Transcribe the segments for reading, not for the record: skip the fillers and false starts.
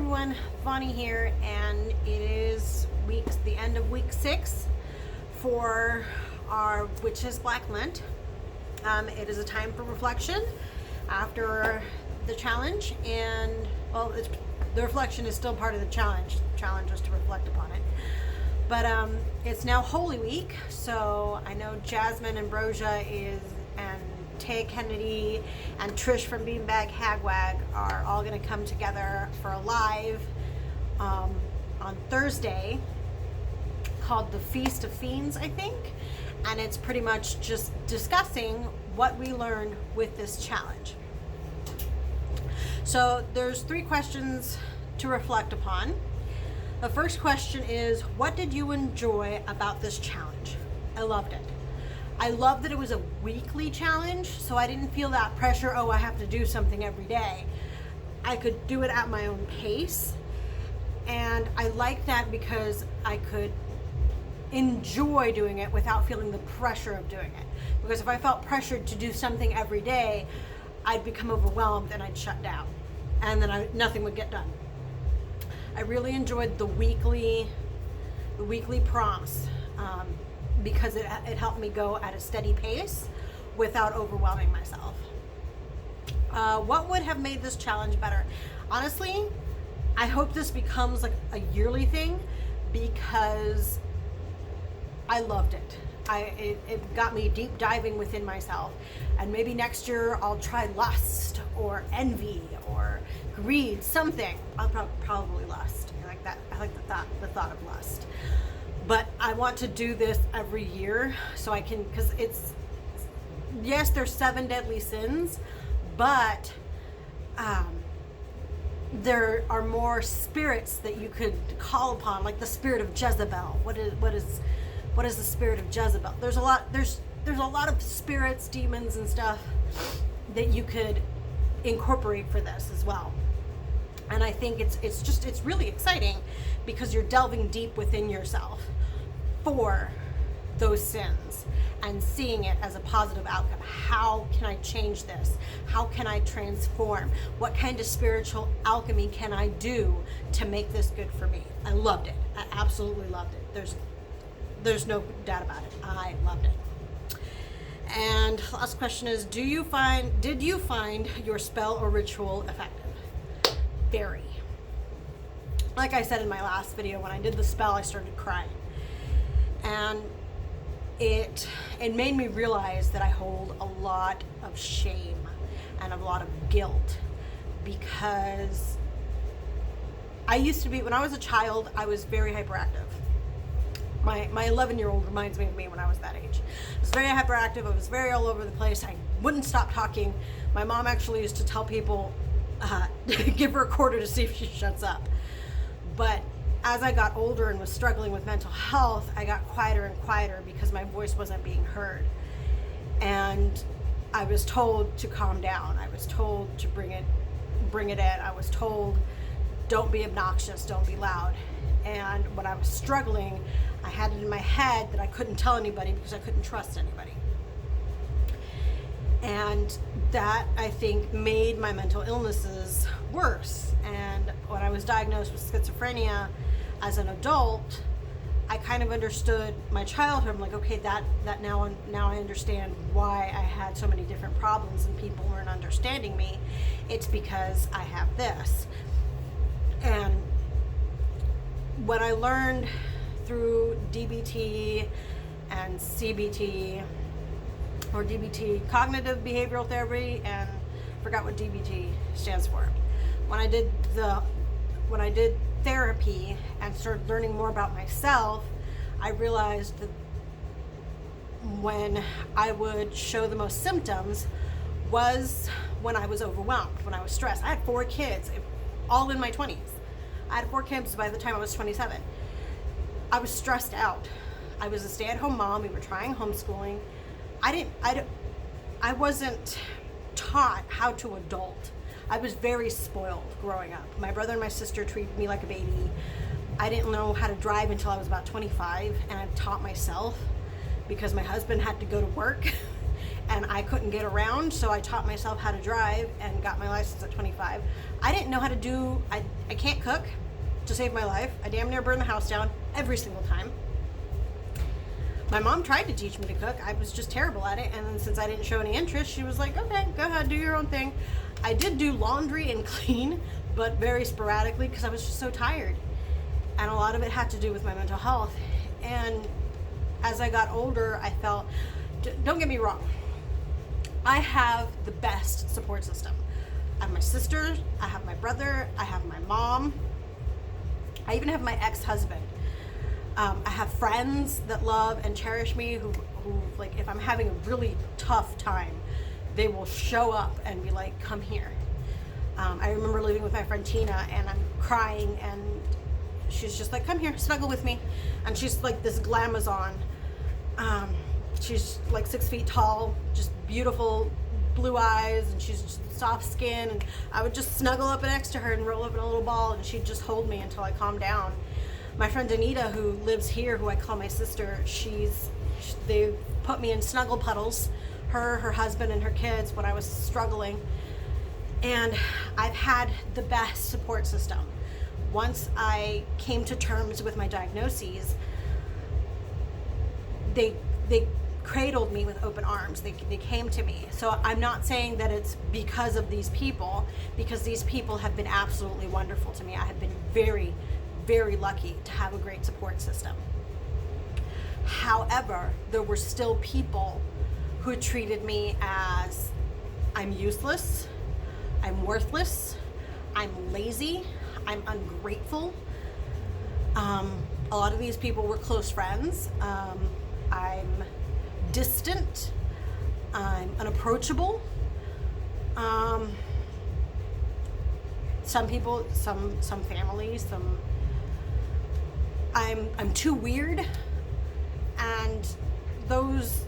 everyone, Vonnie here, and it is the end of week 6 for our Witches Black Lent. It is a time for reflection after the challenge, and the reflection is still part of the challenge. The challenge is to reflect upon it. But it's now Holy Week, so I know Jasmine Ambrosia and Tay Kennedy and Trish from Beanbag Hagwag are all going to come together for a live on Thursday called the Feast of Fiends, I think. And it's pretty much just discussing what we learned with this challenge. So there's 3 questions to reflect upon. The first question is, what did you enjoy about this challenge? I loved it. I love that it was a weekly challenge, so I didn't feel that pressure, I have to do something every day. I could do it at my own pace, and I like that because I could enjoy doing it without feeling the pressure of doing it. Because if I felt pressured to do something every day, I'd become overwhelmed and I'd shut down, and then nothing would get done. I really enjoyed the weekly prompts. Because it helped me go at a steady pace without overwhelming myself. What would have made this challenge better? Honestly, I hope this becomes like a yearly thing because I loved it. It got me deep diving within myself, and maybe next year I'll try lust or envy or greed, something. I'll probably lust. I like that. I like the thought of lust. But I want to do this every year so I can, because yes, there's 7 deadly sins, but there are more spirits that you could call upon, like the spirit of Jezebel. What is the spirit of Jezebel? There's a lot of spirits, demons, and stuff that you could incorporate for this as well. And I think it's really exciting because you're delving deep within yourself for those sins and seeing it as a positive outcome. How can I change this? How can I transform? What kind of spiritual alchemy can I do to make this good for me? I loved it. I absolutely loved it. There's no doubt about it. I loved it. And last question is, did you find your spell or ritual effective? Very. Like I said in my last video, when I did the spell, I started crying. And it made me realize that I hold a lot of shame and a lot of guilt, because I used to be, when I was a child, I was very hyperactive. My 11-year-old reminds me of me when I was that age. I was very hyperactive. I was very all over the place. I wouldn't stop talking. My mom actually used to tell people, give her a quarter to see if she shuts up. But as I got older and was struggling with mental health, I got quieter and quieter because my voice wasn't being heard. And I was told to calm down. I was told to bring it in. I was told, don't be obnoxious, don't be loud. And when I was struggling, I had it in my head that I couldn't tell anybody because I couldn't trust anybody. And that, I think, made my mental illnesses worse. And when I was diagnosed with schizophrenia as an adult, I kind of understood my childhood. I'm like, okay, that now I understand why I had so many different problems and people weren't understanding me. It's because I have this. And what I learned through DBT and CBT, or DBT, cognitive behavioral therapy, and forgot what DBT stands for. When I did therapy and started learning more about myself, I realized that when I would show the most symptoms was when I was overwhelmed, when I was stressed. I had 4 kids, all in my 20s. I had 4 kids by the time I was 27. I was stressed out. I was a stay-at-home mom. We were trying homeschooling. I wasn't taught how to adult. I was very spoiled growing up. My brother and my sister treated me like a baby. I didn't know how to drive until I was about 25, and I taught myself because my husband had to go to work and I couldn't get around, so I taught myself how to drive and got my license at 25. I didn't know how to do, I can't cook to save my life. I damn near burned the house down every single time. My mom tried to teach me to cook. I was just terrible at it, and then since I didn't show any interest, she was like, okay, go ahead, do your own thing. I did do laundry and clean, but very sporadically because I was just so tired. And a lot of it had to do with my mental health. And as I got older, I felt, don't get me wrong, I have the best support system. I have my sister, I have my brother, I have my mom, I even have my ex-husband. I have friends that love and cherish me who like, if I'm having a really tough time, they will show up and be like, come here. I remember living with my friend Tina, and I'm crying, and she's just like, come here, snuggle with me. And she's like this glamazon. She's like 6 feet tall, just beautiful blue eyes, and she's just soft skin. And I would just snuggle up next to her and roll up in a little ball, and she'd just hold me until I calmed down. My friend Anita, who lives here, who I call my sister, they put me in snuggle puddles, her husband, and her kids when I was struggling. And I've had the best support system. Once I came to terms with my diagnoses, they cradled me with open arms. They came to me. So I'm not saying that it's because of these people, because these people have been absolutely wonderful to me. I have been very, very lucky to have a great support system. However, there were still people who treated me as I'm useless, I'm worthless, I'm lazy, I'm ungrateful. A lot of these people were close friends. I'm distant, I'm unapproachable. Some people, some families, I'm too weird, and those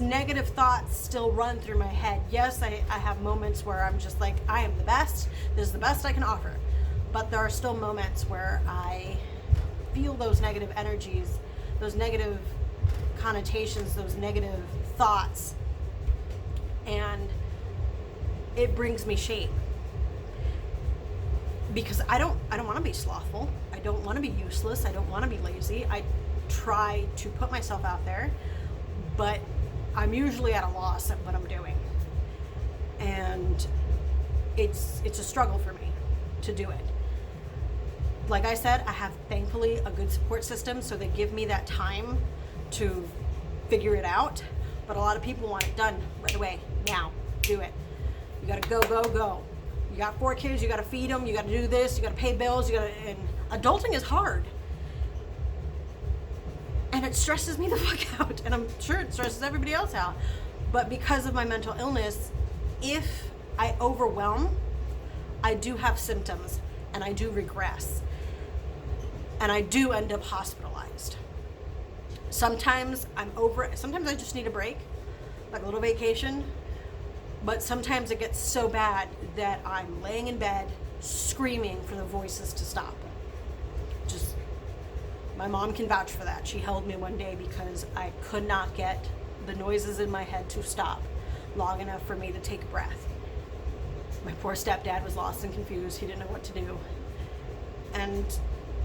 negative thoughts still run through my head. Yes, I have moments where I'm just like, I am the best, this is the best I can offer. But there are still moments where I feel those negative energies, those negative connotations, those negative thoughts, and it brings me shame. Because I don't want to be slothful. I don't want to be useless. I don't want to be lazy. I try to put myself out there, but I'm usually at a loss at what I'm doing. And it's a struggle for me to do it. Like I said, I have thankfully a good support system, so they give me that time to figure it out. But a lot of people want it done right away, now, do it. You gotta go. You got 4 kids, you gotta feed them, you gotta do this, you gotta pay bills, and adulting is hard. And it stresses me the fuck out, and I'm sure it stresses everybody else out. But because of my mental illness, if I overwhelm, I do have symptoms, and I do regress. And I do end up hospitalized. Sometimes I'm over it. Sometimes I just need a break, like a little vacation. But sometimes it gets so bad that I'm laying in bed screaming for the voices to stop. Just, my mom can vouch for that. She held me one day because I could not get the noises in my head to stop long enough for me to take a breath. My poor stepdad was lost and confused. He didn't know what to do. And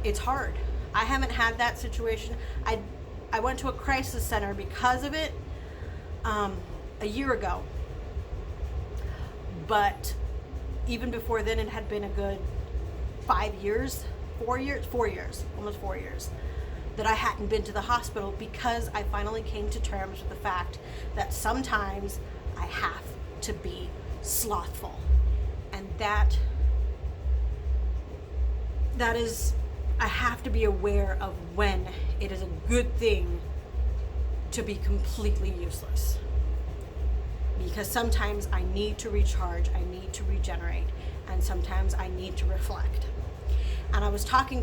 it's hard. I haven't had that situation. I went to a crisis center because of it a year ago. But even before then, it had been a good 4 years, almost 4 years, that I hadn't been to the hospital because I finally came to terms with the fact that sometimes I have to be slothful. And that is, I have to be aware of when it is a good thing to be completely useless. Because sometimes I need to recharge, I need to regenerate, and sometimes I need to reflect. And I was talking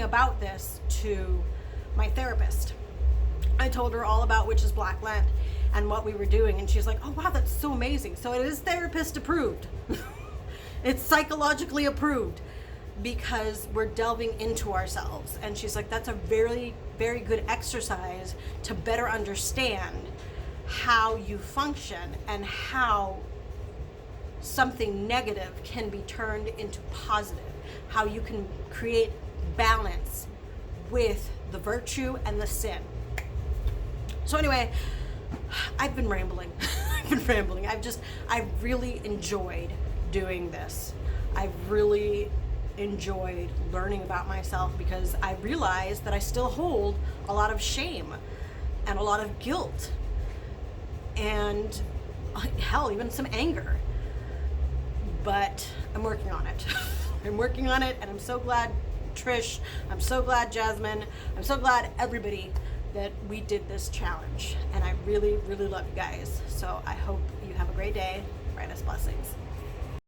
about this to my therapist. I told her all about Witches Black Lent and what we were doing, and she's like, oh wow, that's so amazing. So it is therapist approved. It's psychologically approved because we're delving into ourselves. And she's like, that's a very, very good exercise to better understand how you function and how something negative can be turned into positive, how you can create balance with the virtue and the sin. So anyway, I've been rambling. I've really enjoyed doing this. I've really enjoyed learning about myself, because I realized that I still hold a lot of shame and a lot of guilt and hell, even some anger. But I'm working on it. I'm working on it, and I'm so glad Trish, I'm so glad Jasmine, I'm so glad everybody that we did this challenge. And I really, really love you guys. So I hope you have a great day. Brightest blessings.